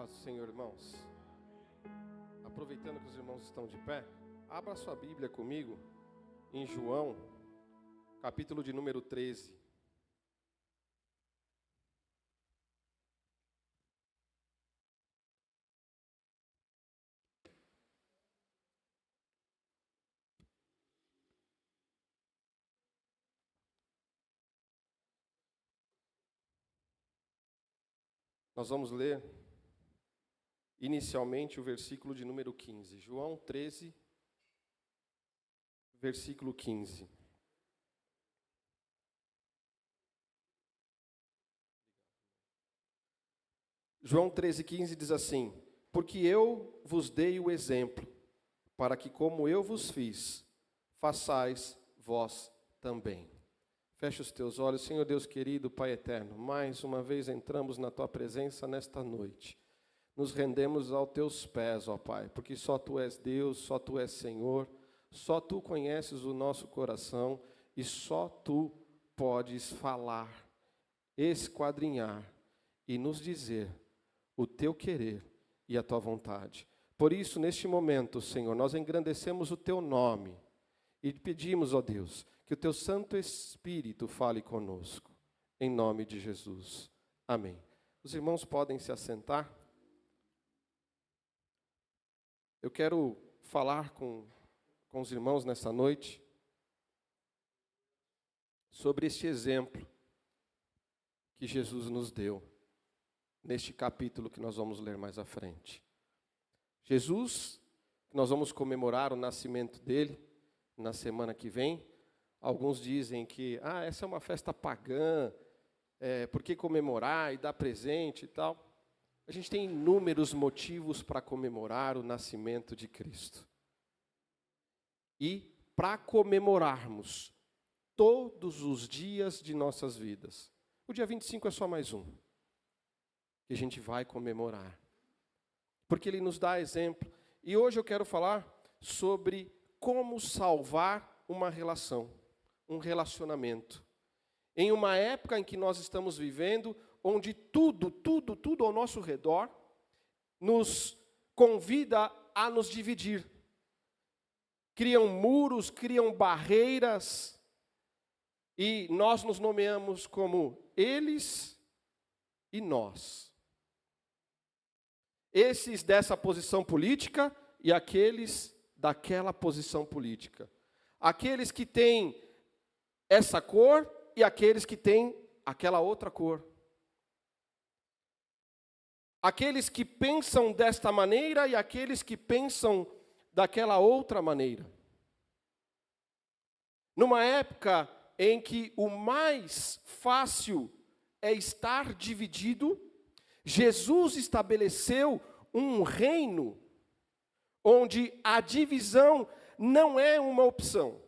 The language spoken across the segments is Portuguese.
Paz do Senhor, irmãos. Aproveitando que os irmãos estão de pé, abra sua Bíblia comigo em João, capítulo de número 13. Nós vamos ler inicialmente o versículo de número 15. João 13, versículo 15. João 13, 15 diz assim: porque eu vos dei o exemplo, para que como eu vos fiz, façais vós também. Fecha os teus olhos. Senhor Deus querido, Pai eterno, mais uma vez entramos na Tua presença nesta noite. Nos rendemos aos Teus pés, ó Pai, porque só Tu és Deus, só Tu és Senhor, só Tu conheces o nosso coração e só Tu podes falar, esquadrinhar e nos dizer o Teu querer e a Tua vontade. Por isso, neste momento, Senhor, nós engrandecemos o Teu nome e pedimos, ó Deus, que o Teu Santo Espírito fale conosco, em nome de Jesus. Amém. Os irmãos podem se assentar. Eu quero falar com os irmãos nessa noite sobre este exemplo que Jesus nos deu, neste capítulo que nós vamos ler mais à frente. Jesus, nós vamos comemorar o nascimento dele na semana que vem. Alguns dizem que, essa é uma festa pagã, por que comemorar e dar presente e tal? A gente tem inúmeros motivos para comemorar o nascimento de Cristo. E para comemorarmos todos os dias de nossas vidas. O dia 25 é só mais um que a gente vai comemorar. Porque ele nos dá exemplo. E hoje eu quero falar sobre como salvar uma relação. Um relacionamento. Em uma época em que nós estamos vivendo, onde tudo ao nosso redor nos convida a nos dividir. Criam muros, criam barreiras, e nós nos nomeamos como eles e nós. Esses dessa posição política e aqueles daquela posição política. Aqueles que têm essa cor e aqueles que têm aquela outra cor. Aqueles que pensam desta maneira e aqueles que pensam daquela outra maneira. Numa época em que o mais fácil é estar dividido, Jesus estabeleceu um reino onde a divisão não é uma opção.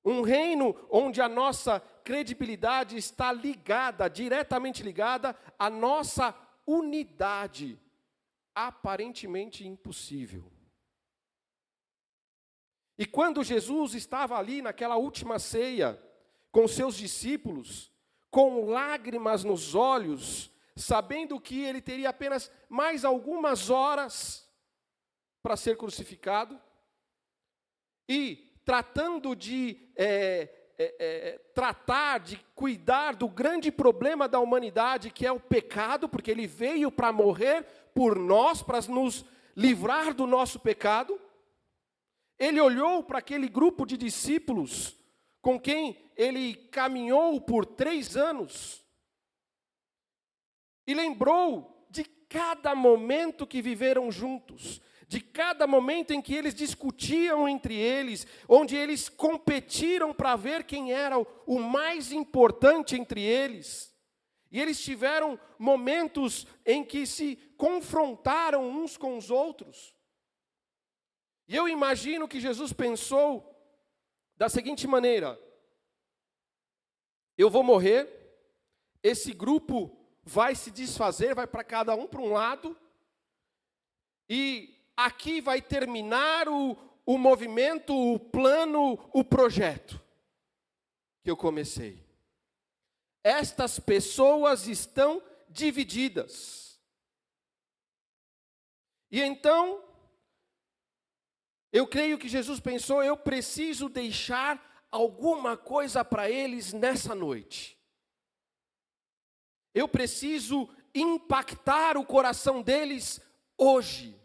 Um reino onde a nossa credibilidade está ligada, diretamente ligada à nossa unidade, aparentemente impossível. E quando Jesus estava ali naquela última ceia, com seus discípulos, com lágrimas nos olhos, sabendo que ele teria apenas mais algumas horas para ser crucificado, e tratando de cuidar do grande problema da humanidade, que é o pecado, porque ele veio para morrer por nós, para nos livrar do nosso pecado. Ele olhou para aquele grupo de discípulos com quem ele caminhou por 3 anos e lembrou de cada momento que viveram juntos, de cada momento em que eles discutiam entre eles, onde eles competiram para ver quem era o mais importante entre eles. E eles tiveram momentos em que se confrontaram uns com os outros. E eu imagino que Jesus pensou da seguinte maneira: eu vou morrer, esse grupo vai se desfazer, vai para cada um para um lado, e aqui vai terminar o movimento, o plano, o projeto que eu comecei. Estas pessoas estão divididas. E então, eu creio que Jesus pensou, eu preciso deixar alguma coisa para eles nessa noite. Eu preciso impactar o coração deles hoje.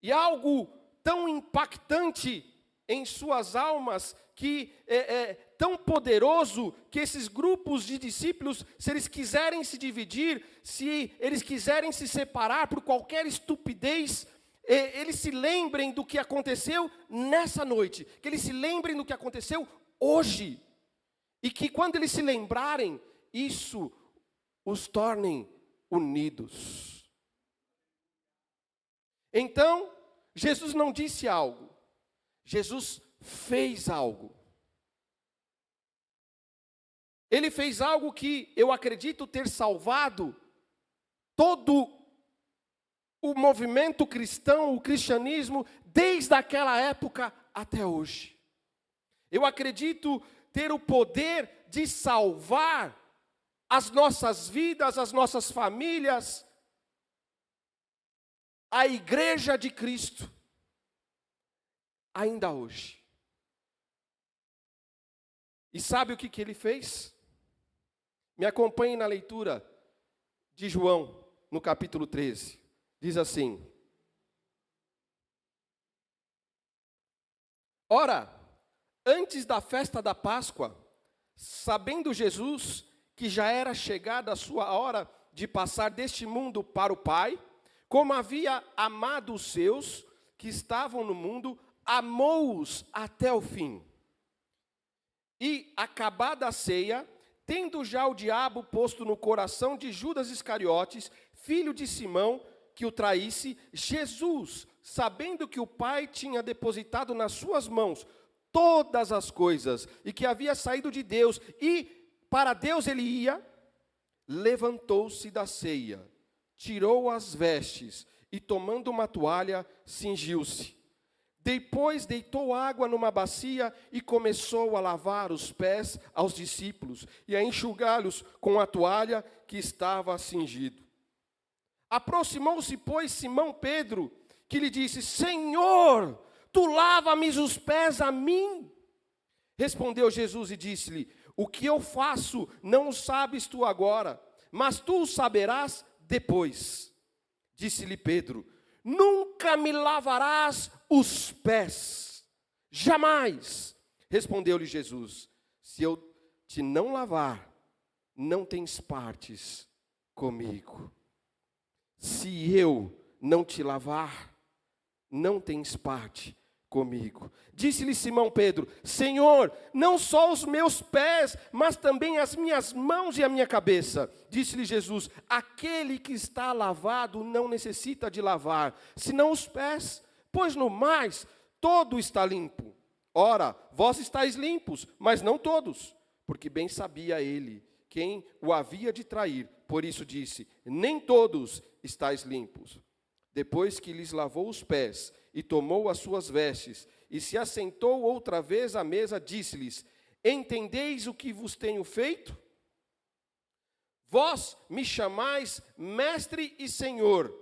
E algo tão impactante em suas almas, que é tão poderoso, que esses grupos de discípulos, se eles quiserem se dividir, se eles quiserem se separar por qualquer estupidez, eles se lembrem do que aconteceu nessa noite, que eles se lembrem do que aconteceu hoje, e que quando eles se lembrarem, isso os tornem unidos. Então, Jesus não disse algo, Jesus fez algo. Ele fez algo que eu acredito ter salvado todo o movimento cristão, o cristianismo, desde aquela época até hoje. Eu acredito ter o poder de salvar as nossas vidas, as nossas famílias, a igreja de Cristo, ainda hoje. E sabe o que ele fez? Me acompanhe na leitura de João, no capítulo 13. Diz assim: ora, antes da festa da Páscoa, sabendo Jesus que já era chegada a sua hora de passar deste mundo para o Pai, como havia amado os seus que estavam no mundo, amou-os até o fim. E, acabada a ceia, tendo já o diabo posto no coração de Judas Iscariotes, filho de Simão, que o traísse, Jesus, sabendo que o Pai tinha depositado nas suas mãos todas as coisas, e que havia saído de Deus, e para Deus ele ia, levantou-se da ceia, tirou as vestes, e tomando uma toalha, cingiu-se. Depois deitou água numa bacia e começou a lavar os pés aos discípulos e a enxugá-los com a toalha que estava cingido. Aproximou-se, pois, Simão Pedro, que lhe disse: Senhor, tu lava-me os pés a mim? Respondeu Jesus e disse-lhe: o que eu faço não o sabes tu agora, mas tu o saberás depois. Disse-lhe Pedro: nunca me lavarás os pés, jamais. Respondeu-lhe Jesus: se eu te não lavar, não tens partes comigo. Se eu não te lavar, não tens parte comigo. Disse-lhe Simão Pedro: Senhor, não só os meus pés, mas também as minhas mãos e a minha cabeça. Disse-lhe Jesus: aquele que está lavado não necessita de lavar, senão os pés, pois no mais todo está limpo. Ora, vós estáis limpos, mas não todos, porque bem sabia ele quem o havia de trair. Por isso disse: nem todos estáis limpos. Depois que lhes lavou os pés e tomou as suas vestes e se assentou outra vez à mesa, disse-lhes: entendeis o que vos tenho feito? Vós me chamais mestre e senhor,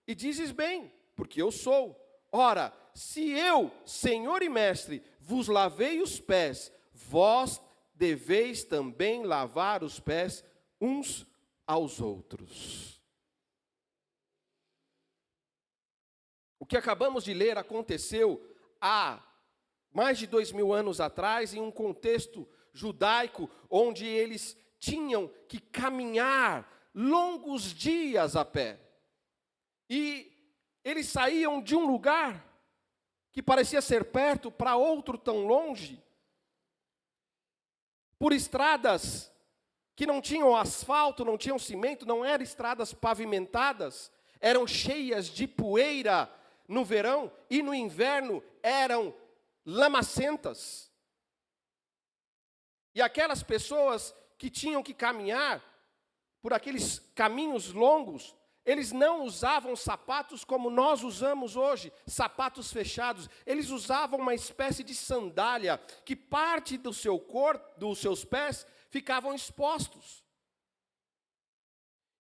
e dizes bem, porque eu sou. Ora, se eu, senhor e mestre, vos lavei os pés, vós deveis também lavar os pés uns aos outros. O que acabamos de ler aconteceu há mais de 2000 anos atrás, em um contexto judaico, onde eles tinham que caminhar longos dias a pé. E eles saíam de um lugar que parecia ser perto para outro tão longe, por estradas que não tinham asfalto, não tinham cimento, não eram estradas pavimentadas, eram cheias de poeira no verão, e no inverno eram lamacentas. E aquelas pessoas que tinham que caminhar por aqueles caminhos longos, eles não usavam sapatos como nós usamos hoje, sapatos fechados. Eles usavam uma espécie de sandália, que parte do seu corpo, dos seus pés, ficavam expostos.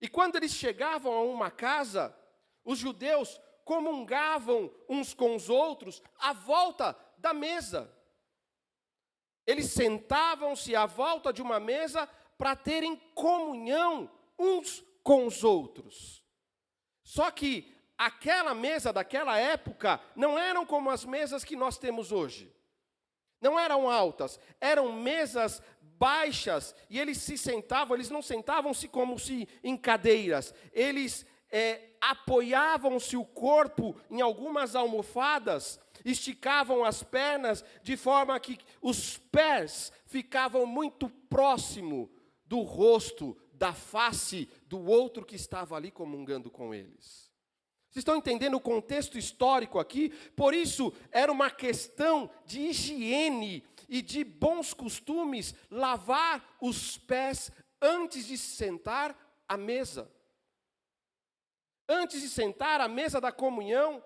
E quando eles chegavam a uma casa, os judeus comungavam uns com os outros à volta da mesa. Eles sentavam-se à volta de uma mesa para terem comunhão uns com os outros. Só que aquela mesa daquela época não eram como as mesas que nós temos hoje. Não eram altas, eram mesas baixas, e eles se sentavam, eles não sentavam-se como se em cadeiras, eles apoiavam-se o corpo em algumas almofadas, esticavam as pernas de forma que os pés ficavam muito próximo do rosto, da face do outro que estava ali comungando com eles. Vocês estão entendendo o contexto histórico aqui? Por isso, era uma questão de higiene e de bons costumes lavar os pés antes de se sentar à mesa. Antes de sentar à mesa da comunhão,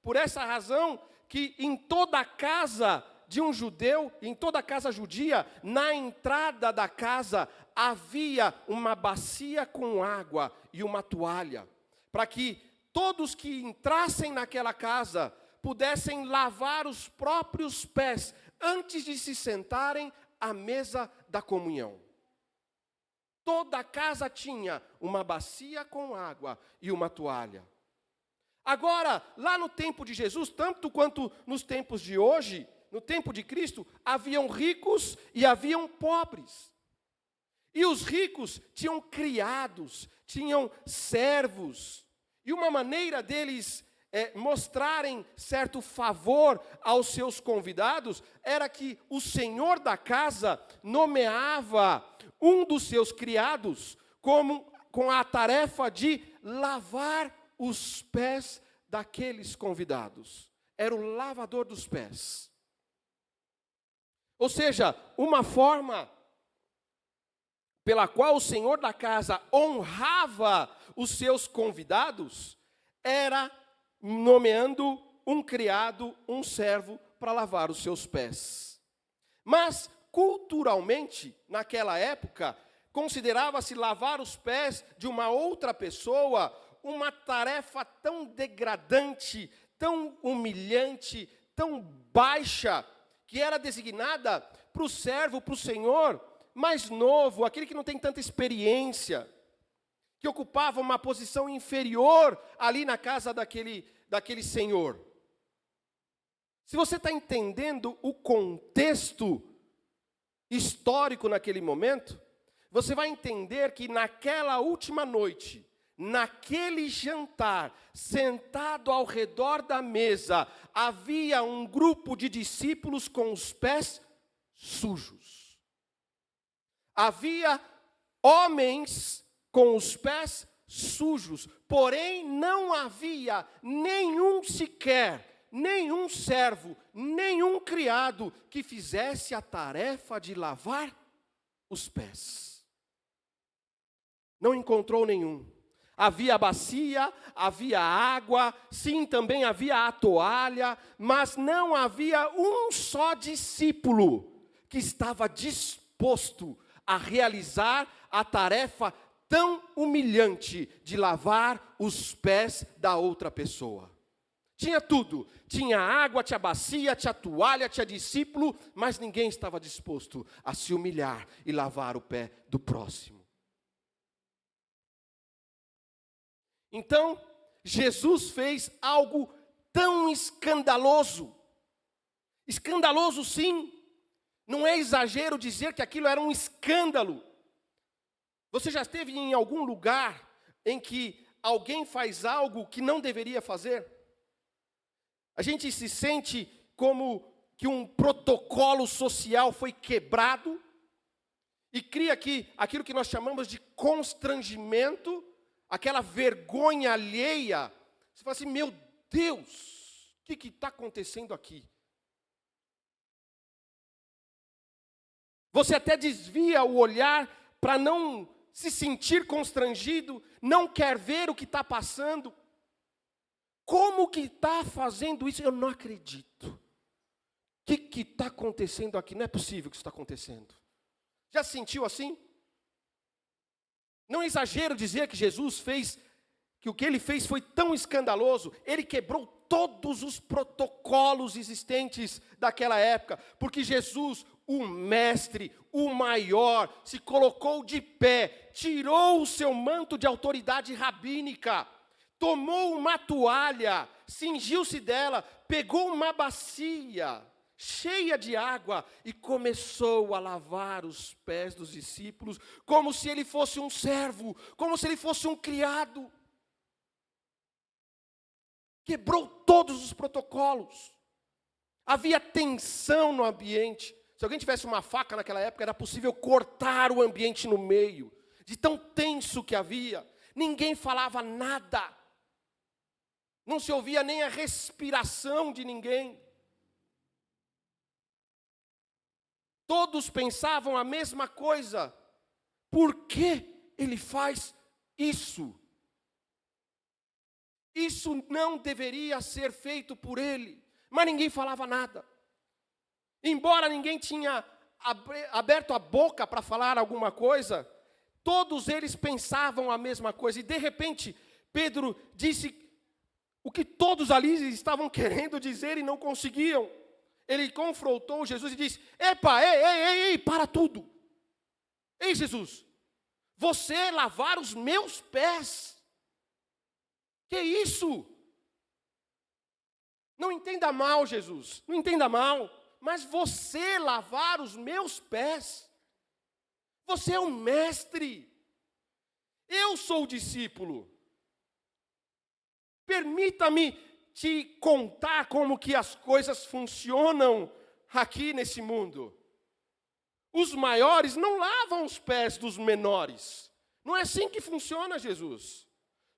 por essa razão que em toda a casa de um judeu, em toda a casa judia, na entrada da casa havia uma bacia com água e uma toalha, para que todos que entrassem naquela casa pudessem lavar os próprios pés antes de se sentarem à mesa da comunhão. Toda a casa tinha uma bacia com água e uma toalha. Agora, lá no tempo de Jesus, tanto quanto nos tempos de hoje, no tempo de Cristo, haviam ricos e haviam pobres. E os ricos tinham criados, tinham servos. E uma maneira deles mostrarem certo favor aos seus convidados era que o senhor da casa nomeava um dos seus criados com a tarefa de lavar os pés daqueles convidados. Era o lavador dos pés. Ou seja, uma forma pela qual o senhor da casa honrava os seus convidados era nomeando um criado, um servo, para lavar os seus pés. Mas, culturalmente, naquela época, considerava-se lavar os pés de uma outra pessoa uma tarefa tão degradante, tão humilhante, tão baixa, que era designada para o servo, para o senhor mais novo, aquele que não tem tanta experiência, que ocupava uma posição inferior ali na casa daquele senhor. Se você está entendendo o contexto histórico naquele momento, você vai entender que naquela última noite, naquele jantar, sentado ao redor da mesa, havia um grupo de discípulos com os pés sujos. Havia homens com os pés sujos, porém não havia nenhum sequer, nenhum servo, nenhum criado que fizesse a tarefa de lavar os pés. Não encontrou nenhum. Havia a bacia, havia água, sim, também havia a toalha, mas não havia um só discípulo que estava disposto a realizar a tarefa tão humilhante de lavar os pés da outra pessoa. Tinha tudo, tinha água, tinha bacia, tinha toalha, tinha discípulo, mas ninguém estava disposto a se humilhar e lavar o pé do próximo. Então, Jesus fez algo tão escandaloso. Escandaloso, sim. Não é exagero dizer que aquilo era um escândalo. Você já esteve em algum lugar em que alguém faz algo que não deveria fazer? A gente se sente como que um protocolo social foi quebrado e cria aqui aquilo que nós chamamos de constrangimento, aquela vergonha alheia. Você fala assim, meu Deus, o que está acontecendo aqui? Você até desvia o olhar para não se sentir constrangido, não quer ver o que está passando. Como que está fazendo isso? Eu não acredito. O que está acontecendo aqui? Não é possível que isso está acontecendo. Já se sentiu assim? Não é exagero dizer que Jesus fez que o que ele fez foi tão escandaloso, ele quebrou todos os protocolos existentes daquela época, porque Jesus, o mestre, o maior, se colocou de pé, tirou o seu manto de autoridade rabínica, tomou uma toalha, cingiu-se dela, pegou uma bacia cheia de água e começou a lavar os pés dos discípulos, como se ele fosse um servo, como se ele fosse um criado. Quebrou todos os protocolos. Havia tensão no ambiente. Se alguém tivesse uma faca naquela época, era possível cortar o ambiente no meio, de tão tenso que havia. Ninguém falava nada. Não se ouvia nem a respiração de ninguém. Todos pensavam a mesma coisa. Por que ele faz isso? Isso não deveria ser feito por ele, mas ninguém falava nada. Embora ninguém tinha aberto a boca para falar alguma coisa, todos eles pensavam a mesma coisa. E de repente, Pedro disse o que todos ali estavam querendo dizer e não conseguiam. Ele confrontou Jesus e disse: epa, ei, para tudo. Ei, Jesus, você lavar os meus pés? Que isso? Não entenda mal, Jesus, não entenda mal, mas você lavar os meus pés? Você é um mestre, eu sou o discípulo. Permita-me te contar como que as coisas funcionam aqui nesse mundo. Os maiores não lavam os pés dos menores. Não é assim que funciona, Jesus.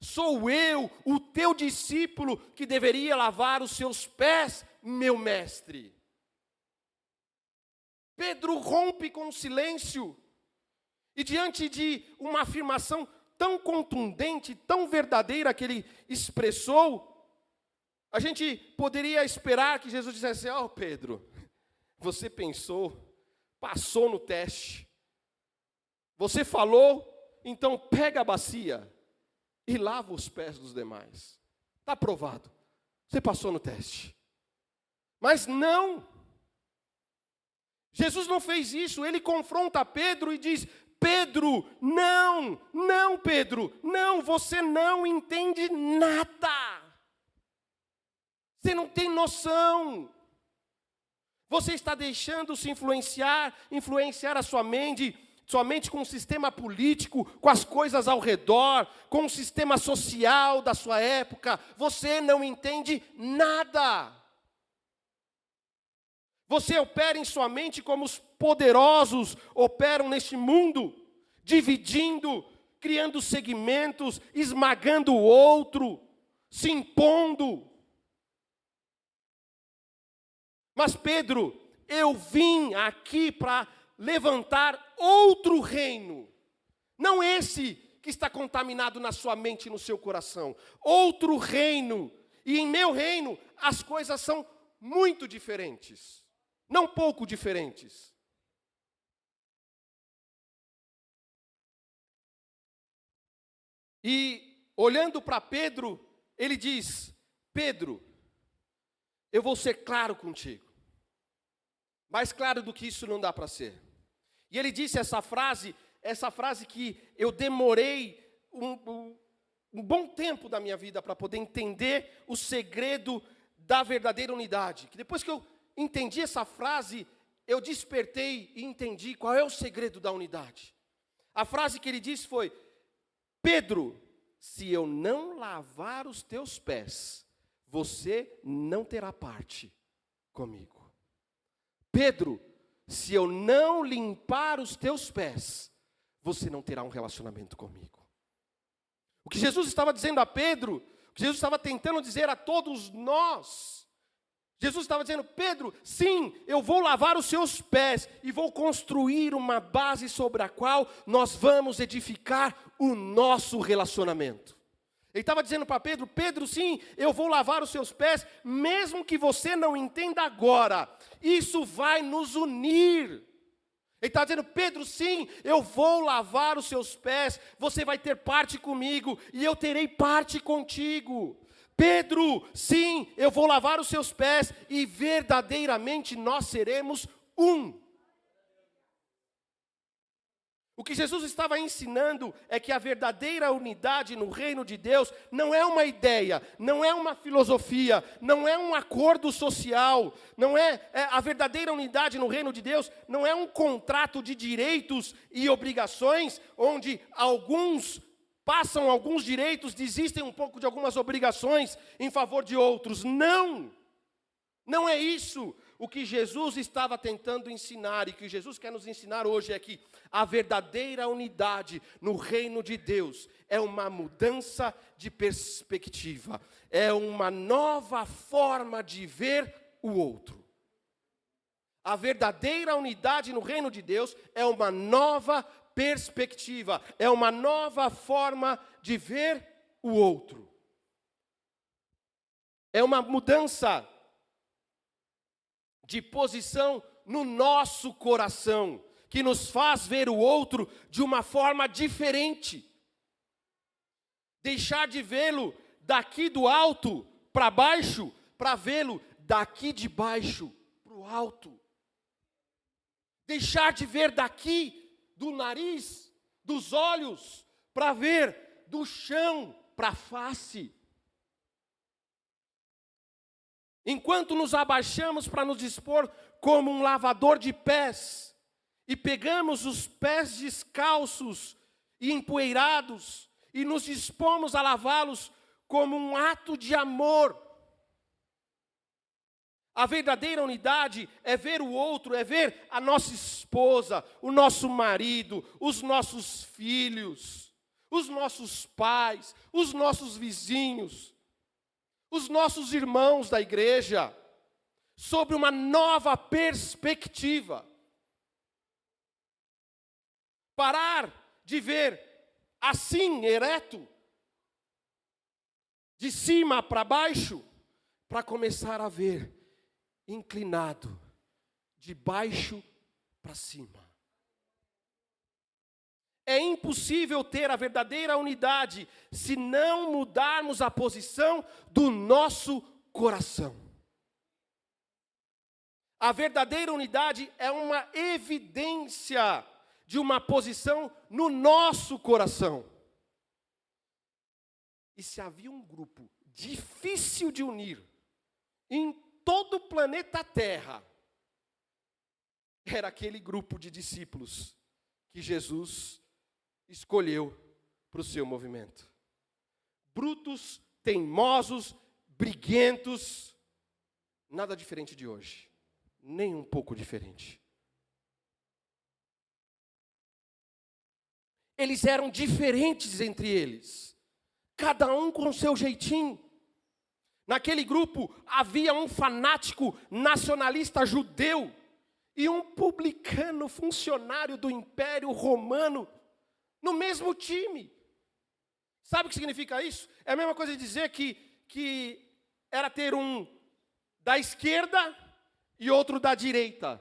Sou eu, o teu discípulo, que deveria lavar os seus pés, meu mestre. Pedro rompe com o silêncio. E diante de uma afirmação tão contundente, tão verdadeira que ele expressou, a gente poderia esperar que Jesus dissesse: ó, Pedro, você pensou, passou no teste. Você falou, então pega a bacia e lava os pés dos demais. Está aprovado. Você passou no teste. Mas não. Jesus não fez isso. Ele confronta Pedro e diz: Pedro, não, Pedro, não, você não entende nada. Você não tem noção. Você está deixando-se influenciar a sua mente com o sistema político, com as coisas ao redor, com o sistema social da sua época. Você não entende nada. Você opera em sua mente como os poderosos operam neste mundo, dividindo, criando segmentos, esmagando o outro, se impondo. Mas Pedro, eu vim aqui para levantar outro reino, não esse que está contaminado na sua mente e no seu coração, outro reino, e em meu reino as coisas são muito diferentes, não pouco diferentes. E olhando para Pedro, ele diz: Pedro, eu vou ser claro contigo. Mais claro do que isso não dá para ser. E ele disse essa frase que eu demorei um bom tempo da minha vida para poder entender o segredo da verdadeira unidade. Que depois que eu entendi essa frase, eu despertei e entendi qual é o segredo da unidade. A frase que ele disse foi: Pedro, se eu não lavar os teus pés, você não terá parte comigo. Pedro, se eu não limpar os teus pés, você não terá um relacionamento comigo. O que Jesus estava dizendo a Pedro, o que Jesus estava tentando dizer a todos nós, Jesus estava dizendo: Pedro, sim, eu vou lavar os seus pés e vou construir uma base sobre a qual nós vamos edificar o nosso relacionamento. Ele estava dizendo para Pedro: Pedro, sim, eu vou lavar os seus pés, mesmo que você não entenda agora, isso vai nos unir. Ele Ele está dizendo: Pedro, sim, eu vou lavar os seus pés, você vai ter parte comigo, e eu terei parte contigo. Pedro, sim, eu vou lavar os seus pés, e verdadeiramente nós seremos um. O que Jesus estava ensinando é que a verdadeira unidade no reino de Deus não é uma ideia, não é uma filosofia, não é um acordo social, a verdadeira unidade no reino de Deus não é um contrato de direitos e obrigações, onde alguns passam alguns direitos, desistem um pouco de algumas obrigações em favor de outros. Não é isso. O que Jesus estava tentando ensinar, e que Jesus quer nos ensinar hoje, é que a verdadeira unidade no reino de Deus é uma mudança de perspectiva, é uma nova forma de ver o outro. A verdadeira unidade no reino de Deus é uma nova perspectiva, é uma nova forma de ver o outro. É uma mudança de posição no nosso coração, que nos faz ver o outro de uma forma diferente. Deixar de vê-lo daqui do alto para baixo, para vê-lo daqui de baixo para o alto. Deixar de ver daqui do nariz, dos olhos, para ver do chão para a face. Enquanto nos abaixamos para nos dispor como um lavador de pés, e pegamos os pés descalços e empoeirados, e nos dispomos a lavá-los como um ato de amor. A verdadeira unidade é ver o outro, é ver a nossa esposa, o nosso marido, os nossos filhos, os nossos pais, os nossos vizinhos, os nossos irmãos da igreja, sobre uma nova perspectiva. Parar de ver assim, ereto, de cima para baixo, para começar a ver inclinado, de baixo para cima. É impossível ter a verdadeira unidade se não mudarmos a posição do nosso coração. A verdadeira unidade é uma evidência de uma posição no nosso coração. E se havia um grupo difícil de unir em todo o planeta Terra, era aquele grupo de discípulos que Jesus escolheu para o seu movimento. Brutos, teimosos, briguentos, nada diferente de hoje, nem um pouco diferente. Eles eram diferentes entre eles, cada um com o seu jeitinho. Naquele grupo havia um fanático nacionalista judeu e um publicano funcionário do Império Romano no mesmo time. Sabe o que significa isso? É a mesma coisa de dizer que era ter um da esquerda e outro da direita,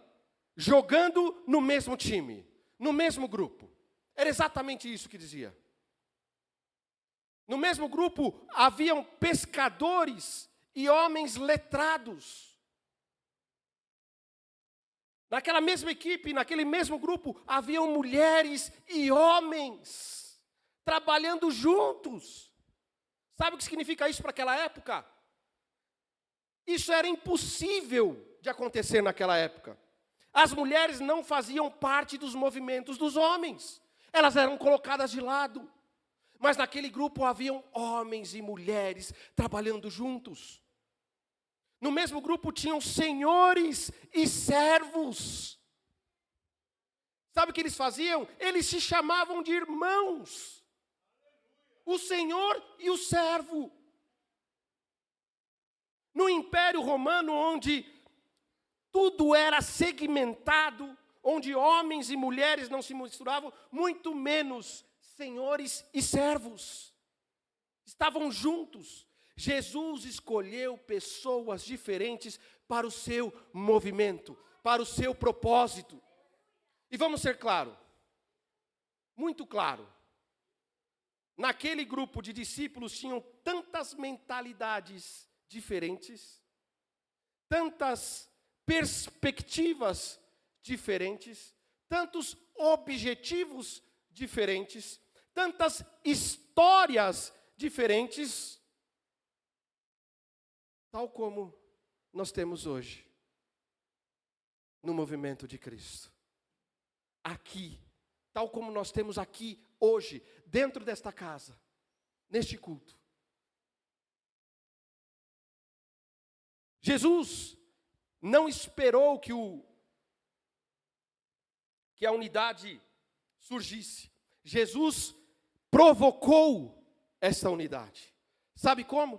jogando no mesmo time, no mesmo grupo. Era exatamente isso que dizia. No mesmo grupo haviam pescadores e homens letrados. Naquela mesma equipe, naquele mesmo grupo, haviam mulheres e homens trabalhando juntos. Sabe o que significa isso para aquela época? Isso era impossível de acontecer naquela época. As mulheres não faziam parte dos movimentos dos homens. Elas eram colocadas de lado. Mas naquele grupo haviam homens e mulheres trabalhando juntos. No mesmo grupo tinham senhores e servos. Sabe o que eles faziam? Eles se chamavam de irmãos. O senhor e o servo. No Império Romano, onde tudo era segmentado, onde homens e mulheres não se misturavam, muito menos senhores e servos. Estavam juntos. Jesus escolheu pessoas diferentes para o seu movimento, para o seu propósito. E vamos ser claro, muito claro. Naquele grupo de discípulos tinham tantas mentalidades diferentes, tantas perspectivas diferentes, tantos objetivos diferentes, tantas histórias diferentes, tal como nós temos hoje, no movimento de Cristo. Aqui, tal como nós temos aqui, hoje, dentro desta casa, neste culto. Jesus não esperou que a unidade surgisse. Jesus provocou essa unidade. Sabe como?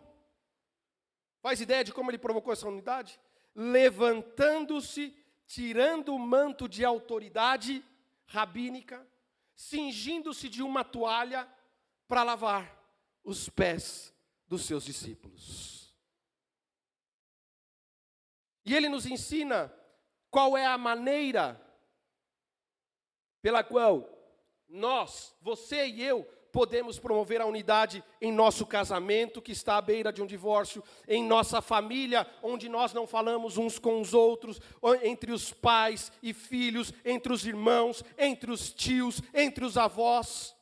Faz ideia de como ele provocou essa unidade? Levantando-se, tirando o manto de autoridade rabínica, cingindo-se de uma toalha para lavar os pés dos seus discípulos. E ele nos ensina qual é a maneira pela qual nós, você e eu, podemos promover a unidade em nosso casamento, que está à beira de um divórcio, em nossa família, onde nós não falamos uns com os outros, entre os pais e filhos, entre os irmãos, entre os tios, entre os avós.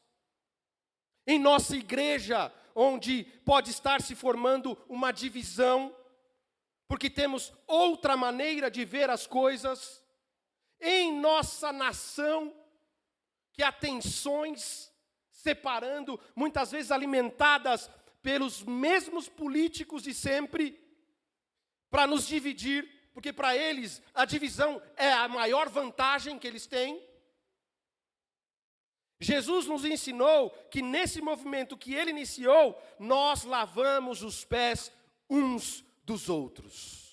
Em nossa igreja, onde pode estar se formando uma divisão, porque temos outra maneira de ver as coisas. Em nossa nação, que há tensões separando, muitas vezes alimentadas pelos mesmos políticos de sempre, para nos dividir, porque para eles a divisão é a maior vantagem que eles têm. Jesus nos ensinou que nesse movimento que ele iniciou, nós lavamos os pés uns dos outros.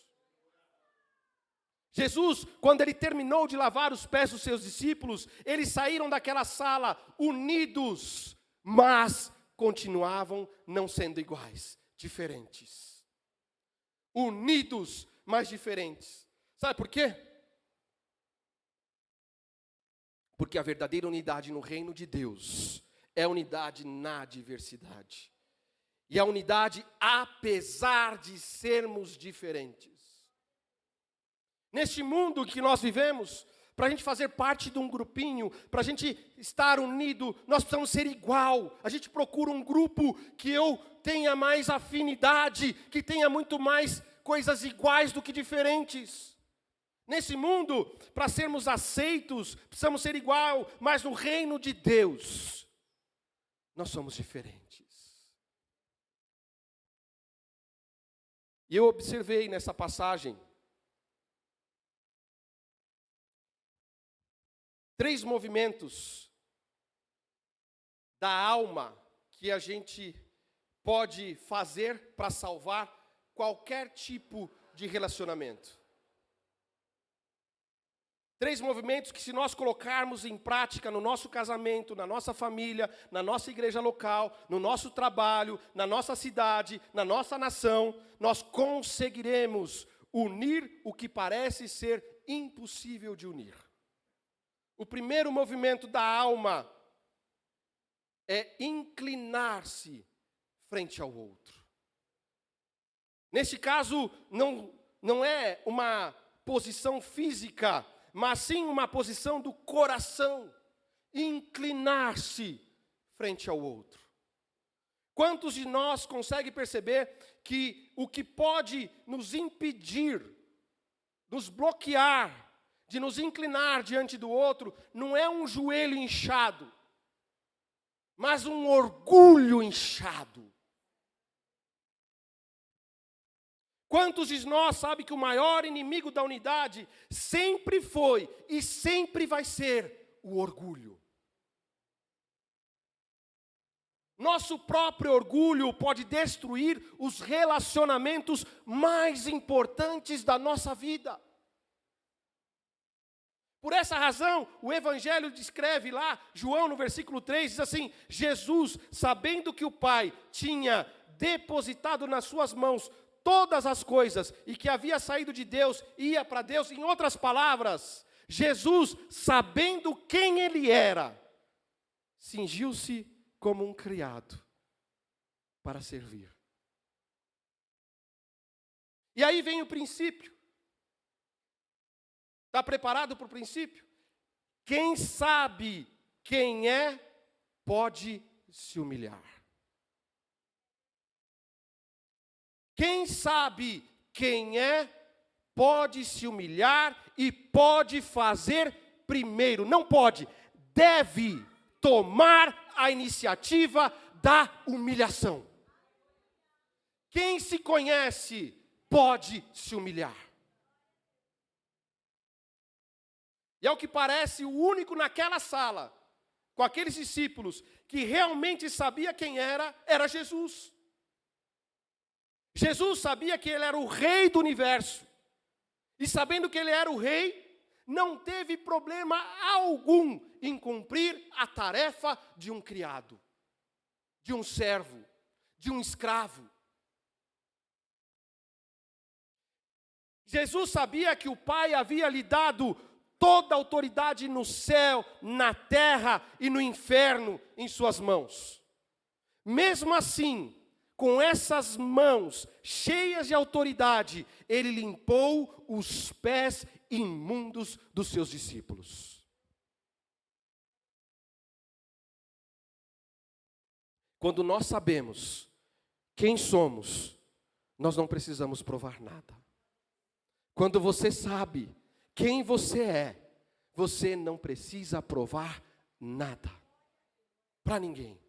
Jesus, quando ele terminou de lavar os pés dos seus discípulos, eles saíram daquela sala unidos, mas continuavam não sendo iguais, diferentes. Unidos, mas diferentes. Sabe por quê? Porque a verdadeira unidade no reino de Deus é a unidade na diversidade. E a unidade apesar de sermos diferentes. Neste mundo que nós vivemos, para a gente fazer parte de um grupinho, para a gente estar unido, nós precisamos ser igual. A gente procura um grupo que eu tenha mais afinidade, que tenha muito mais coisas iguais do que diferentes. Nesse mundo, para sermos aceitos, precisamos ser igual, mas no reino de Deus, nós somos diferentes. E eu observei nessa passagem 3 movimentos da alma que a gente pode fazer para salvar qualquer tipo de relacionamento. 3 movimentos que, se nós colocarmos em prática no nosso casamento, na nossa família, na nossa igreja local, no nosso trabalho, na nossa cidade, na nossa nação, nós conseguiremos unir o que parece ser impossível de unir. O primeiro movimento da alma é inclinar-se frente ao outro. Neste caso, não é uma posição física, mas sim uma posição do coração. Inclinar-se frente ao outro. Quantos de nós conseguem perceber que o que pode nos impedir, nos bloquear, de nos inclinar diante do outro, não é um joelho inchado, mas um orgulho inchado. Quantos de nós sabem que o maior inimigo da unidade sempre foi e sempre vai ser o orgulho? Nosso próprio orgulho pode destruir os relacionamentos mais importantes da nossa vida. Por essa razão, o Evangelho descreve lá, João no versículo 3, diz assim: Jesus, sabendo que o Pai tinha depositado nas suas mãos todas as coisas, e que havia saído de Deus e ia para Deus, em outras palavras, Jesus, sabendo quem ele era, cingiu-se como um criado para servir. E aí vem o princípio. Está preparado para o princípio? Quem sabe quem é, pode se humilhar. Quem sabe quem é, pode se humilhar e pode fazer primeiro. Não pode, deve tomar a iniciativa da humilhação. Quem se conhece, pode se humilhar. E ao que parece, o único naquela sala, com aqueles discípulos, que realmente sabia quem era Jesus. Jesus sabia que ele era o rei do universo. E sabendo que ele era o rei, não teve problema algum em cumprir a tarefa de um criado, de um servo, de um escravo. Jesus sabia que o Pai havia lhe dado toda a autoridade no céu, na terra e no inferno em suas mãos. Mesmo assim, com essas mãos cheias de autoridade, ele limpou os pés imundos dos seus discípulos. Quando nós sabemos quem somos, nós não precisamos provar nada. Quando você sabe quem você não precisa provar nada para ninguém.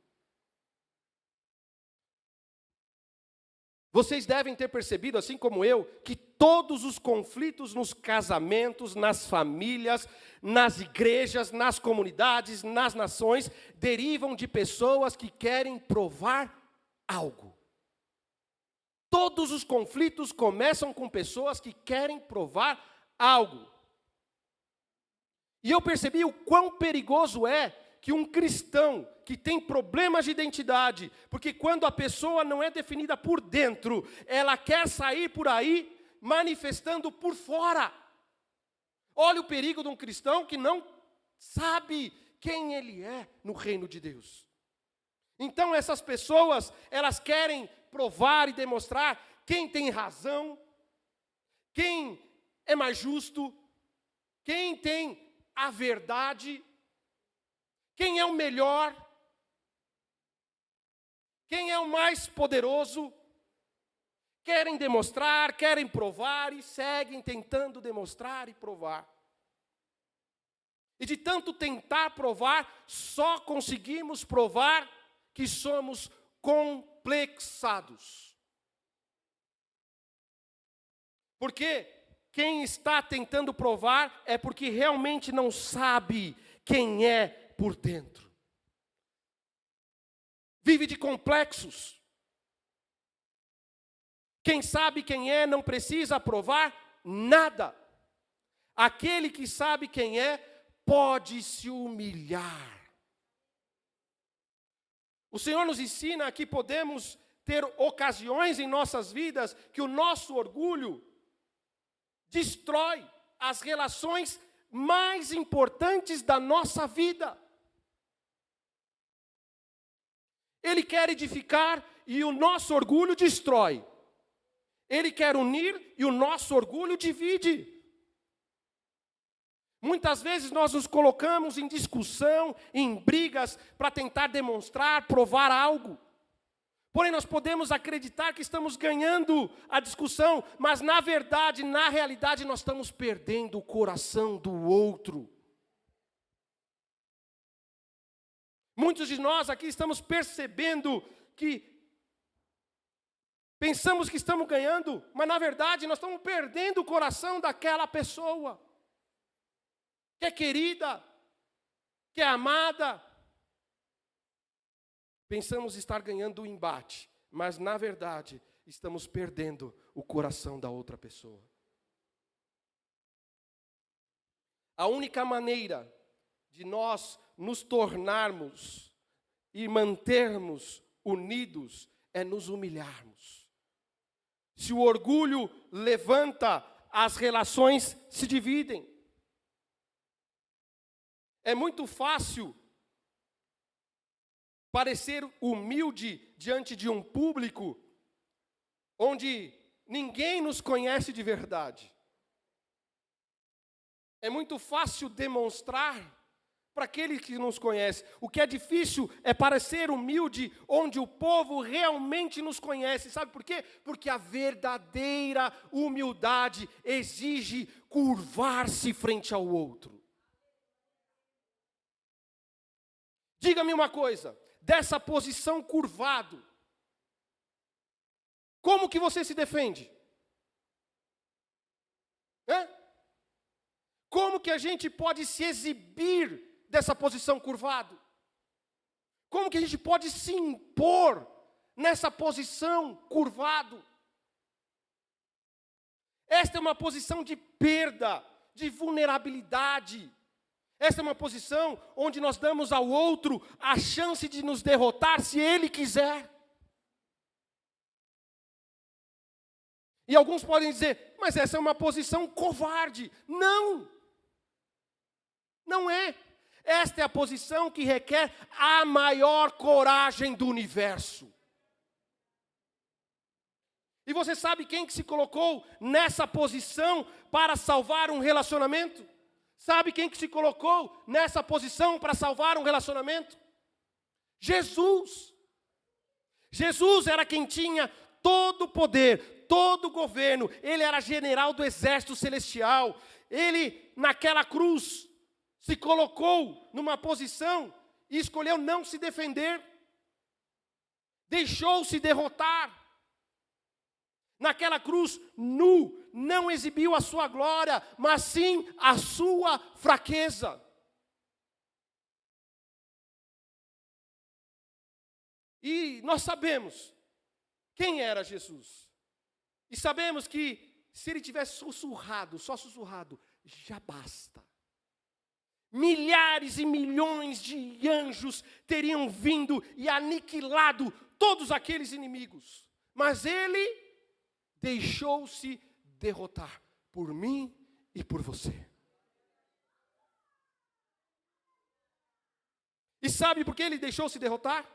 Vocês devem ter percebido, assim como eu, que todos os conflitos nos casamentos, nas famílias, nas igrejas, nas comunidades, nas nações, derivam de pessoas que querem provar algo. Todos os conflitos começam com pessoas que querem provar algo. E eu percebi o quão perigoso é que um cristão que tem problemas de identidade, porque quando a pessoa não é definida por dentro, ela quer sair por aí manifestando por fora. Olha o perigo de um cristão que não sabe quem ele é no reino de Deus. Então essas pessoas, elas querem provar e demonstrar quem tem razão, quem é mais justo, quem tem a verdade, quem é o melhor, quem é o mais poderoso. Querem demonstrar, querem provar e seguem tentando demonstrar e provar. E de tanto tentar provar, só conseguimos provar que somos complexados. Porque quem está tentando provar é porque realmente não sabe quem é por dentro. Vive de complexos. Quem sabe quem é não precisa provar nada. Aquele que sabe quem é pode se humilhar. O Senhor nos ensina que podemos ter ocasiões em nossas vidas que o nosso orgulho destrói as relações mais importantes da nossa vida. Ele quer edificar e o nosso orgulho destrói. Ele quer unir e o nosso orgulho divide. Muitas vezes nós nos colocamos em discussão, em brigas, para tentar demonstrar, provar algo. Porém, nós podemos acreditar que estamos ganhando a discussão, mas na verdade, na realidade, nós estamos perdendo o coração do outro. Muitos de nós aqui estamos percebendo que pensamos que estamos ganhando, mas na verdade nós estamos perdendo o coração daquela pessoa que é querida, que é amada. Pensamos estar ganhando o embate, mas na verdade estamos perdendo o coração da outra pessoa. A única maneira de nós nos tornarmos e mantermos unidos é nos humilharmos. Se o orgulho levanta, as relações se dividem. É muito fácil parecer humilde diante de um público onde ninguém nos conhece de verdade. É muito fácil demonstrar para aquele que nos conhece. O que é difícil é parecer humilde onde o povo realmente nos conhece. Sabe por quê? Porque a verdadeira humildade exige curvar-se frente ao outro. Diga-me uma coisa, dessa posição curvado, como que você se defende? Como que a gente pode se exibir dessa posição curvado? Como que a gente pode se impor nessa posição curvado? Esta é uma posição de perda, de vulnerabilidade. Esta é uma posição onde nós damos ao outro a chance de nos derrotar se ele quiser. E alguns podem dizer, mas essa é uma posição covarde. Não! Não é. Esta é a posição que requer a maior coragem do universo. E você sabe quem que se colocou nessa posição para salvar um relacionamento? Sabe quem que se colocou nessa posição para salvar um relacionamento? Jesus. Jesus era quem tinha todo o poder, todo o governo. Ele era general do exército celestial. Ele, naquela cruz, se colocou numa posição e escolheu não se defender. Deixou-se derrotar. Naquela cruz, nu, não exibiu a sua glória, mas sim a sua fraqueza. E nós sabemos quem era Jesus. E sabemos que se ele tivesse sussurrado, só sussurrado, já basta. Milhares e milhões de anjos teriam vindo e aniquilado todos aqueles inimigos. Mas ele deixou-se derrotar por mim e por você. E sabe por que ele deixou-se derrotar?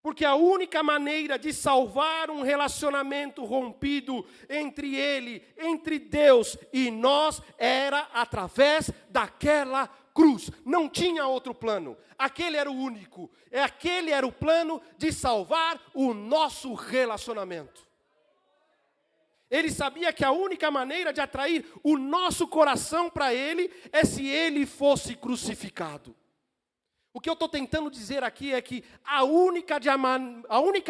Porque a única maneira de salvar um relacionamento rompido entre ele, entre Deus e nós, era através daquela cruz. Não tinha outro plano. Aquele era o único. Aquele era o plano de salvar o nosso relacionamento. Ele sabia que a única maneira de atrair o nosso coração para ele é se ele fosse crucificado. O que eu estou tentando dizer aqui é que a única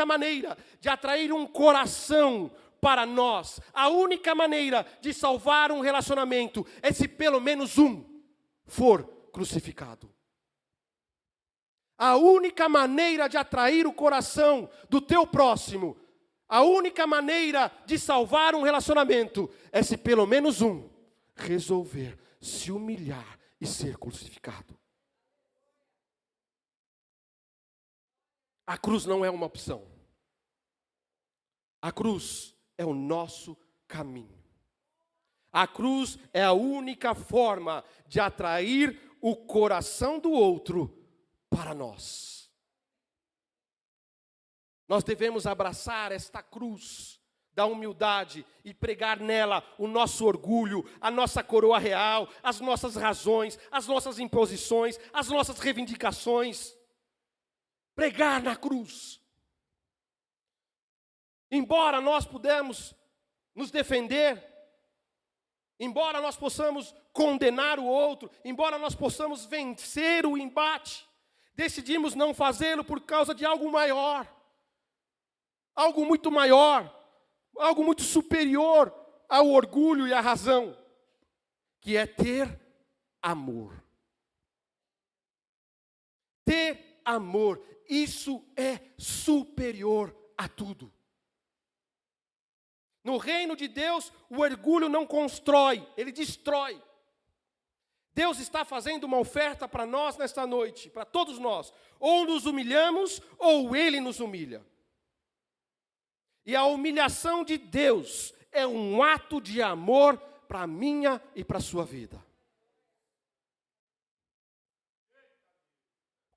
maneira de atrair um coração para nós, a única maneira de salvar um relacionamento é se pelo menos um for crucificado. A única maneira de atrair o coração do teu próximo, a única maneira de salvar um relacionamento é se pelo menos um resolver se humilhar e ser crucificado. A cruz não é uma opção. A cruz é o nosso caminho. A cruz é a única forma de atrair o coração do outro para nós. Nós devemos abraçar esta cruz da humildade e pregar nela o nosso orgulho, a nossa coroa real, as nossas razões, as nossas imposições, as nossas reivindicações. Pregar na cruz. Embora nós pudemos nos defender, embora nós possamos condenar o outro, embora nós possamos vencer o embate, decidimos não fazê-lo por causa de algo maior, algo muito maior, algo muito superior ao orgulho e à razão, que é ter amor. Ter amor. Isso é superior a tudo. No reino de Deus, o orgulho não constrói, ele destrói. Deus está fazendo uma oferta para nós nesta noite, para todos nós. Ou nos humilhamos, ou Ele nos humilha. E a humilhação de Deus é um ato de amor para a minha e para a sua vida.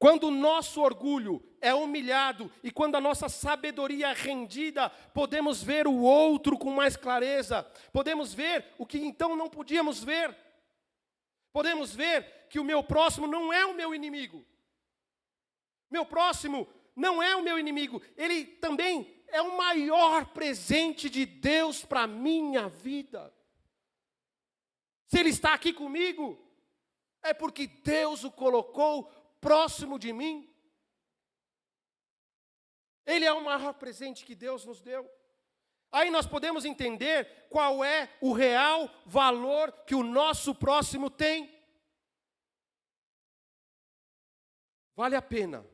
Quando o nosso orgulho é humilhado e quando a nossa sabedoria é rendida, podemos ver o outro com mais clareza. Podemos ver o que então não podíamos ver. Podemos ver que o meu próximo não é o meu inimigo. Meu próximo não é o meu inimigo. Ele também é o maior presente de Deus para a minha vida. Se ele está aqui comigo, é porque Deus o colocou próximo de mim. Ele é o maior presente que Deus nos deu. Aí nós podemos entender qual é o real valor que o nosso próximo tem. Vale a pena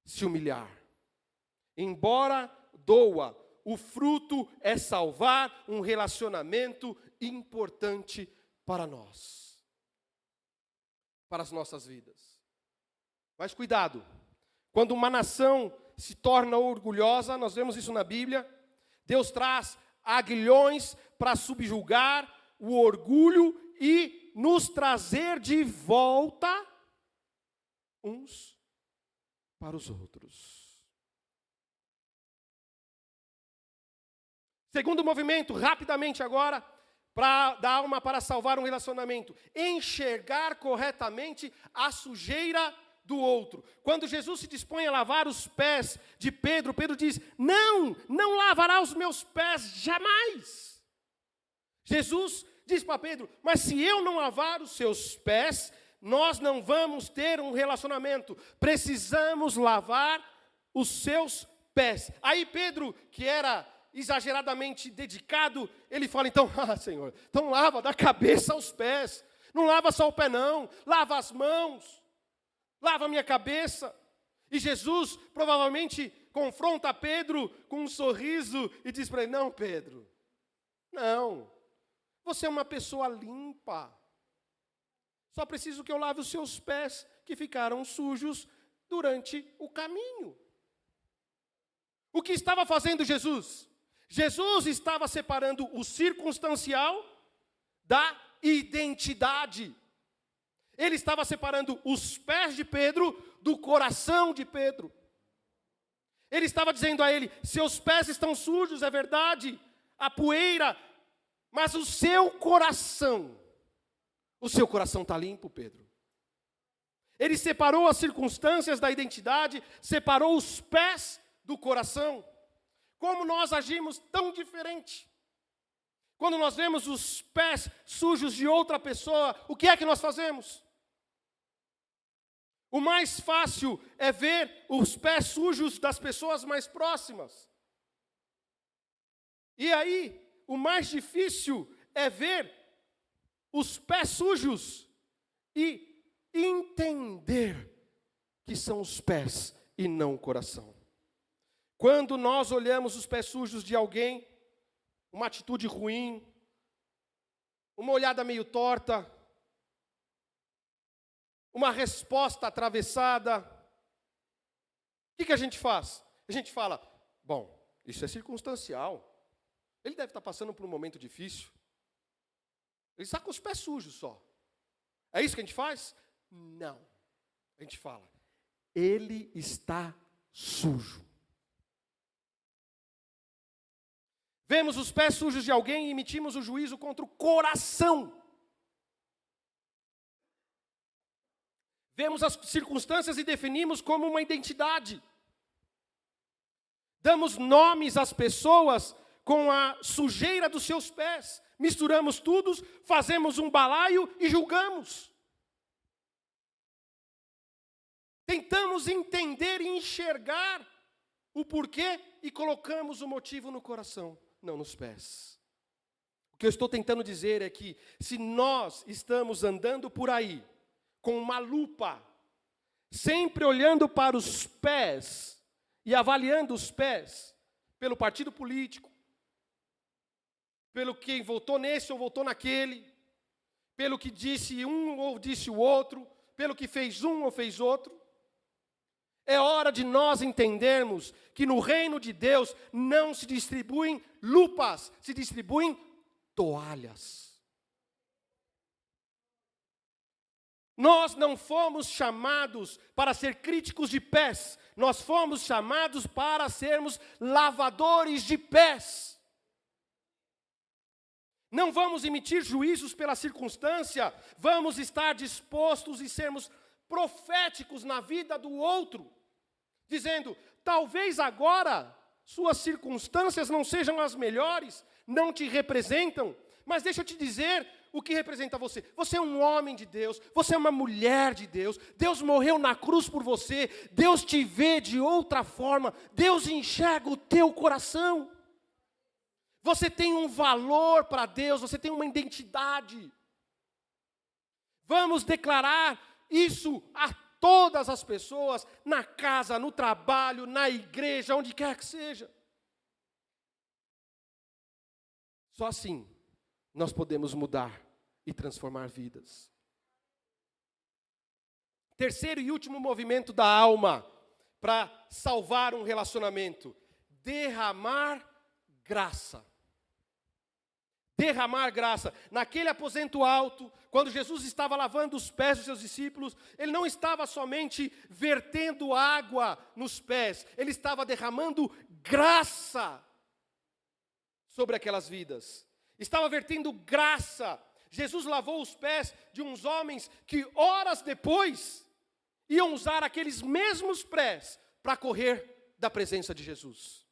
se humilhar. Embora doa, o fruto é salvar um relacionamento importante para nós, para as nossas vidas. Mas cuidado, quando uma nação se torna orgulhosa, nós vemos isso na Bíblia, Deus traz aguilhões para subjugar o orgulho e nos trazer de volta uns para os outros. Segundo movimento, rapidamente agora, para dar uma para salvar um relacionamento. Enxergar corretamente a sujeira do outro. Quando Jesus se dispõe a lavar os pés de Pedro, Pedro diz: não lavará os meus pés jamais. Jesus diz para Pedro: mas se eu não lavar os seus pés, nós não vamos ter um relacionamento. Precisamos lavar os seus pés. Aí Pedro, que era exageradamente dedicado, ele fala então: Senhor, então lava da cabeça aos pés. Não lava só o pé não, lava as mãos. Lava a minha cabeça. E Jesus provavelmente confronta Pedro com um sorriso e diz para ele: não, Pedro, não. Você é uma pessoa limpa. Só preciso que eu lave os seus pés que ficaram sujos durante o caminho. O que estava fazendo Jesus? Jesus estava separando o circunstancial da identidade. Ele estava separando os pés de Pedro do coração de Pedro. Ele estava dizendo a ele: seus pés estão sujos, é verdade, a poeira, mas o seu coração está limpo, Pedro. Ele separou as circunstâncias da identidade, separou os pés do coração. Como nós agimos tão diferente? Quando nós vemos os pés sujos de outra pessoa, o que é que nós fazemos? O mais fácil é ver os pés sujos das pessoas mais próximas. E aí, o mais difícil é ver os pés sujos e entender que são os pés e não o coração. Quando nós olhamos os pés sujos de alguém, uma atitude ruim, uma olhada meio torta, uma resposta atravessada, o que a gente faz? A gente fala: bom, isso é circunstancial. Ele deve estar passando por um momento difícil. Ele está com os pés sujos só. É isso que a gente faz? Não. A gente fala: ele está sujo. Vemos os pés sujos de alguém e emitimos o juízo contra o coração. Vemos as circunstâncias e definimos como uma identidade. Damos nomes às pessoas com a sujeira dos seus pés. Misturamos tudo, fazemos um balaio e julgamos. Tentamos entender e enxergar o porquê e colocamos o motivo no coração, não nos pés. O que eu estou tentando dizer é que se nós estamos andando por aí com uma lupa, sempre olhando para os pés e avaliando os pés pelo partido político, pelo quem votou nesse ou votou naquele, pelo que disse um ou disse o outro, pelo que fez um ou fez outro, é hora de nós entendermos que no reino de Deus não se distribuem lupas, se distribuem toalhas. Nós não fomos chamados para ser críticos de pés, nós fomos chamados para sermos lavadores de pés. Não vamos emitir juízos pela circunstância, vamos estar dispostos e sermos proféticos na vida do outro, dizendo, talvez agora suas circunstâncias não sejam as melhores, não te representam, mas deixa eu te dizer o que representa você. Você é um homem de Deus, você é uma mulher de Deus, Deus morreu na cruz por você, Deus te vê de outra forma, Deus enxerga o teu coração. Você tem um valor para Deus, você tem uma identidade. Vamos declarar isso a todas as pessoas, na casa, no trabalho, na igreja, onde quer que seja. Só assim nós podemos mudar e transformar vidas. Terceiro e último movimento da alma para salvar um relacionamento: derramar graça. Derramar graça. Naquele aposento alto, quando Jesus estava lavando os pés dos seus discípulos, ele não estava somente vertendo água nos pés, ele estava derramando graça sobre aquelas vidas. Estava vertendo graça. Jesus lavou os pés de uns homens que horas depois iam usar aqueles mesmos pés para correr da presença de Jesus.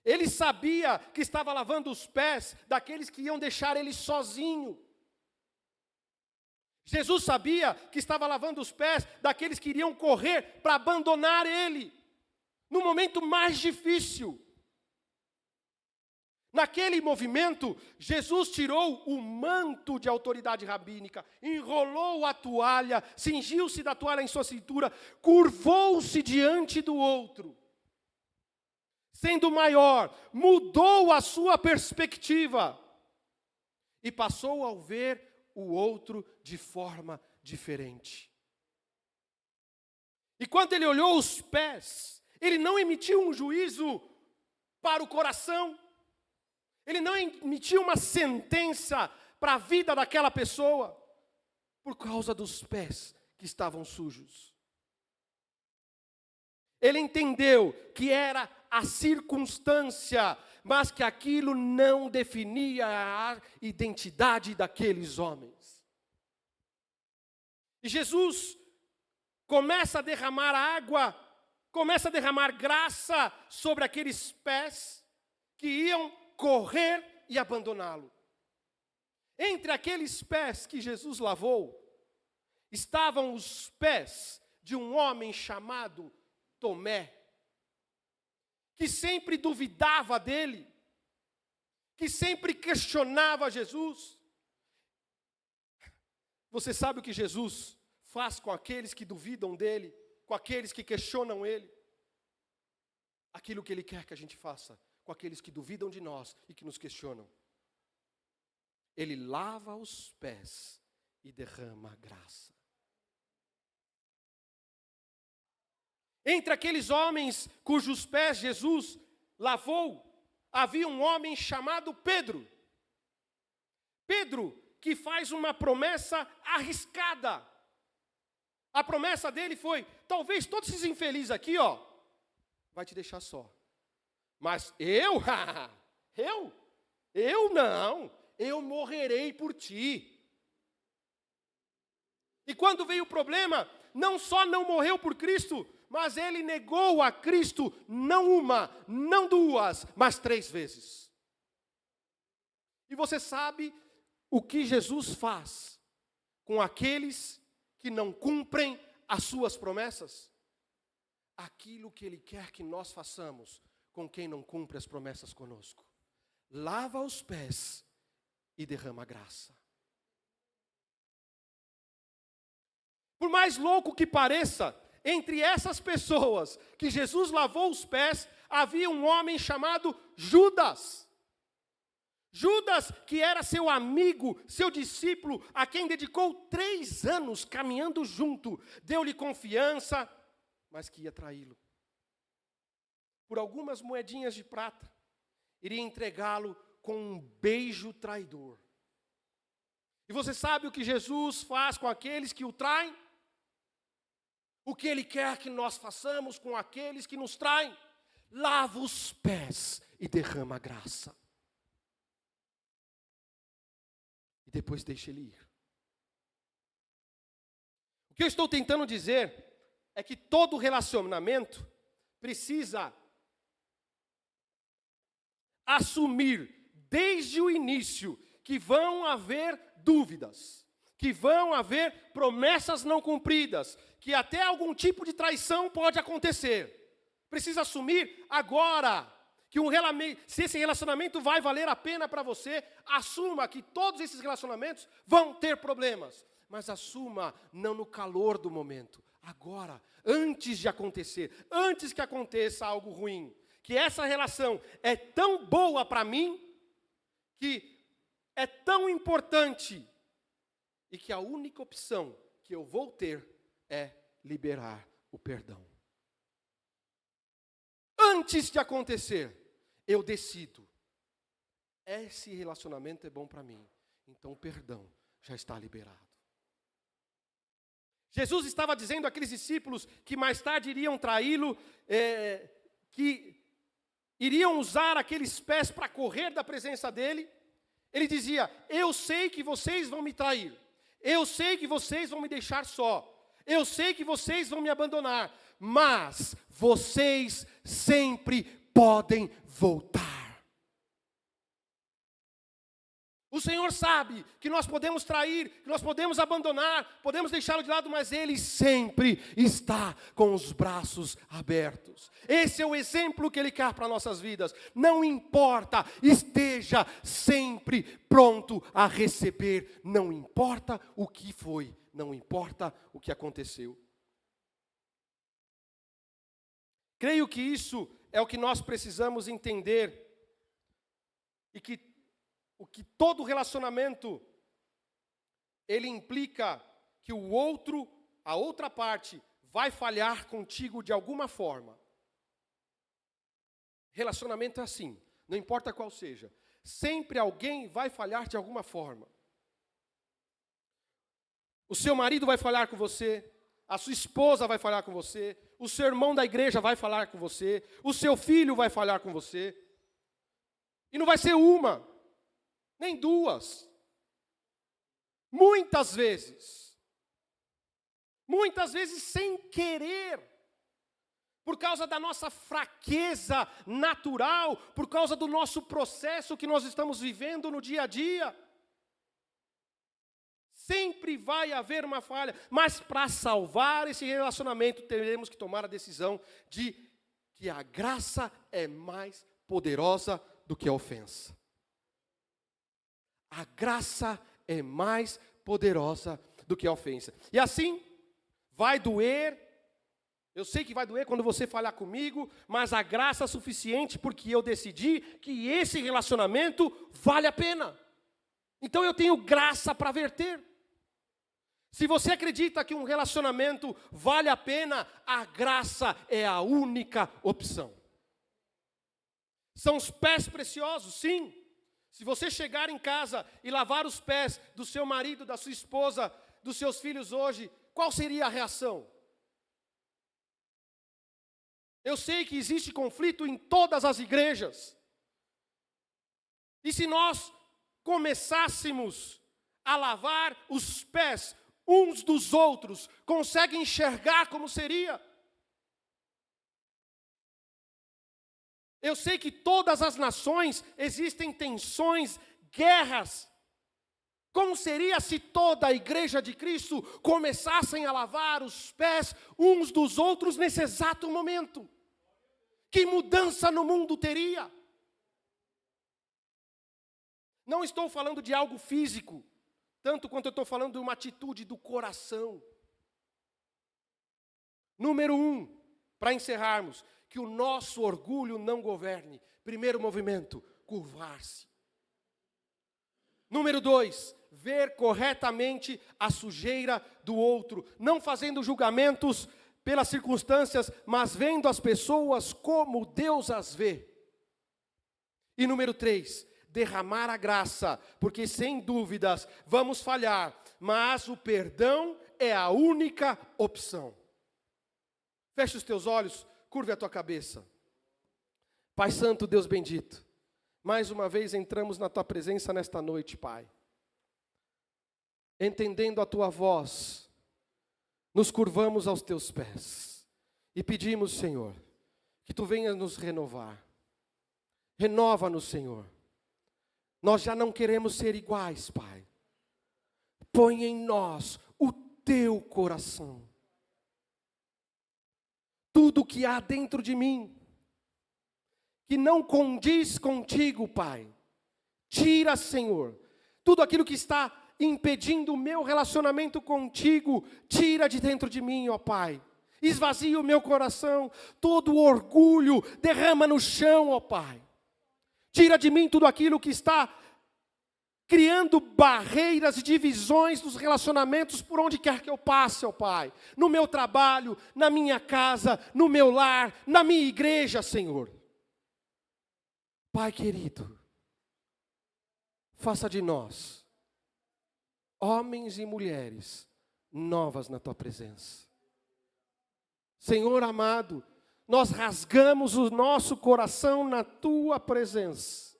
Ele sabia que estava lavando os pés daqueles que iam deixar ele sozinho. Jesus sabia que estava lavando os pés daqueles que iriam correr para abandonar ele, no momento mais difícil. Naquele movimento, Jesus tirou o manto de autoridade rabínica, enrolou a toalha, cingiu-se da toalha em sua cintura, curvou-se diante do outro. Sendo maior, mudou a sua perspectiva e passou a ver o outro de forma diferente. E quando ele olhou os pés, ele não emitiu um juízo para o coração, ele não emitiu uma sentença para a vida daquela pessoa, por causa dos pés que estavam sujos. Ele entendeu que era a circunstância, mas que aquilo não definia a identidade daqueles homens. E Jesus começa a derramar água, começa a derramar graça sobre aqueles pés que iam correr e abandoná-lo. Entre aqueles pés que Jesus lavou, estavam os pés de um homem chamado Tomé, que sempre duvidava dele, que sempre questionava Jesus. Você sabe o que Jesus faz com aqueles que duvidam dele, com aqueles que questionam ele? Aquilo que ele quer que a gente faça com aqueles que duvidam de nós e que nos questionam. Ele lava os pés e derrama graça. Entre aqueles homens cujos pés Jesus lavou, havia um homem chamado Pedro. Pedro, que faz uma promessa arriscada. A promessa dele foi: talvez todos esses infelizes aqui, vai te deixar só. Mas eu não, eu morrerei por ti. E quando veio o problema, não só não morreu por Cristo, mas ele negou a Cristo não uma, não duas, mas 3 vezes. E você sabe o que Jesus faz com aqueles que não cumprem as suas promessas? Aquilo que ele quer que nós façamos com quem não cumpre as promessas conosco. Lava os pés e derrama graça. Por mais louco que pareça, entre essas pessoas que Jesus lavou os pés, havia um homem chamado Judas. Judas, que era seu amigo, seu discípulo, a quem dedicou 3 anos caminhando junto, deu-lhe confiança, mas que ia traí-lo. Por algumas moedinhas de prata, iria entregá-lo com um beijo traidor. E você sabe o que Jesus faz com aqueles que o traem? O que Ele quer que nós façamos com aqueles que nos traem? Lava os pés e derrama a graça. E depois deixa ele ir. O que eu estou tentando dizer é que todo relacionamento precisa assumir desde o início que vão haver dúvidas, que vão haver promessas não cumpridas, que até algum tipo de traição pode acontecer. Precisa assumir agora que se esse relacionamento vai valer a pena para você, assuma que todos esses relacionamentos vão ter problemas. Mas assuma não no calor do momento, agora, antes de acontecer, antes que aconteça algo ruim. Que essa relação é tão boa para mim, que é tão importante, e que a única opção que eu vou ter é liberar o perdão. Antes de acontecer, eu decido. Esse relacionamento é bom para mim, então o perdão já está liberado. Jesus estava dizendo àqueles discípulos que mais tarde iriam traí-lo, que iriam usar aqueles pés para correr da presença dele. Ele dizia: eu sei que vocês vão me trair, eu sei que vocês vão me deixar só, eu sei que vocês vão me abandonar, mas vocês sempre podem voltar. O Senhor sabe que nós podemos trair, que nós podemos abandonar, podemos deixá-lo de lado, mas Ele sempre está com os braços abertos. Esse é o exemplo que Ele quer para nossas vidas. Não importa, esteja sempre pronto a receber. Não importa o que foi, não importa o que aconteceu. Creio que isso é o que nós precisamos entender, e que o que todo relacionamento, ele implica que o outro, a outra parte, vai falhar contigo de alguma forma. Relacionamento é assim, não importa qual seja. Sempre alguém vai falhar de alguma forma. O seu marido vai falhar com você, a sua esposa vai falhar com você, o seu irmão da igreja vai falhar com você, o seu filho vai falhar com você. E não vai ser uma, nem duas. Muitas vezes sem querer, por causa da nossa fraqueza natural, por causa do nosso processo que nós estamos vivendo no dia a dia. Sempre vai haver uma falha, mas para salvar esse relacionamento, teremos que tomar a decisão de que a graça é mais poderosa do que a ofensa. A graça é mais poderosa do que a ofensa. E assim, vai doer. Eu sei que vai doer quando você falhar comigo, mas a graça é suficiente porque eu decidi que esse relacionamento vale a pena. Então eu tenho graça para verter. Se você acredita que um relacionamento vale a pena, a graça é a única opção. São os pés preciosos, sim. Se você chegar em casa e lavar os pés do seu marido, da sua esposa, dos seus filhos hoje, qual seria a reação? Eu sei que existe conflito em todas as igrejas. E se nós começássemos a lavar os pés uns dos outros, consegue enxergar como seria? Eu sei que todas as nações existem tensões, guerras. Como seria se toda a igreja de Cristo começassem a lavar os pés uns dos outros nesse exato momento? Que mudança no mundo teria? Não estou falando de algo físico, tanto quanto eu estou falando de uma atitude do coração. Número 1, para encerrarmos, que o nosso orgulho não governe. Primeiro movimento, curvar-se. Número 2, ver corretamente a sujeira do outro, não fazendo julgamentos pelas circunstâncias, mas vendo as pessoas como Deus as vê. E número 3, derramar a graça, porque sem dúvidas vamos falhar, mas o perdão é a única opção. Feche os teus olhos, curve a tua cabeça. Pai Santo, Deus bendito, mais uma vez entramos na tua presença nesta noite, Pai. Entendendo a tua voz, nos curvamos aos teus pés e pedimos, Senhor, que tu venhas nos renovar. Renova-nos, Senhor. Nós já não queremos ser iguais, Pai. Põe em nós o teu coração. Tudo que há dentro de mim, que não condiz contigo, Pai, tira, Senhor. Tudo aquilo que está impedindo o meu relacionamento contigo, tira de dentro de mim, ó Pai. Esvazia o meu coração, todo o orgulho, derrama no chão, ó Pai. Tira de mim tudo aquilo que está criando barreiras e divisões dos relacionamentos por onde quer que eu passe, ó Pai. No meu trabalho, na minha casa, no meu lar, na minha igreja, Senhor. Pai querido, faça de nós, homens e mulheres, novas na Tua presença. Senhor amado, nós rasgamos o nosso coração na Tua presença.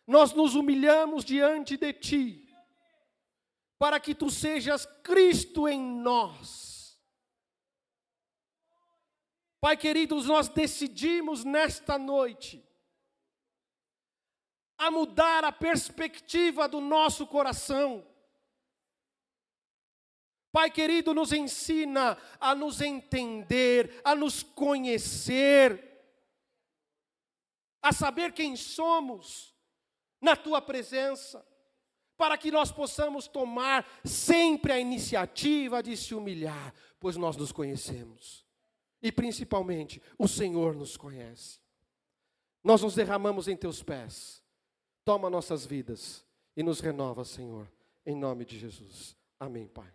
Nós nos humilhamos diante de Ti, para que Tu sejas Cristo em nós. Pai queridos, nós decidimos nesta noite a mudar a perspectiva do nosso coração. Pai querido, nos ensina a nos entender, a nos conhecer, a saber quem somos na Tua presença, para que nós possamos tomar sempre a iniciativa de se humilhar, pois nós nos conhecemos. E principalmente, o Senhor nos conhece. Nós nos derramamos em Teus pés. Toma nossas vidas e nos renova, Senhor, em nome de Jesus. Amém, Pai.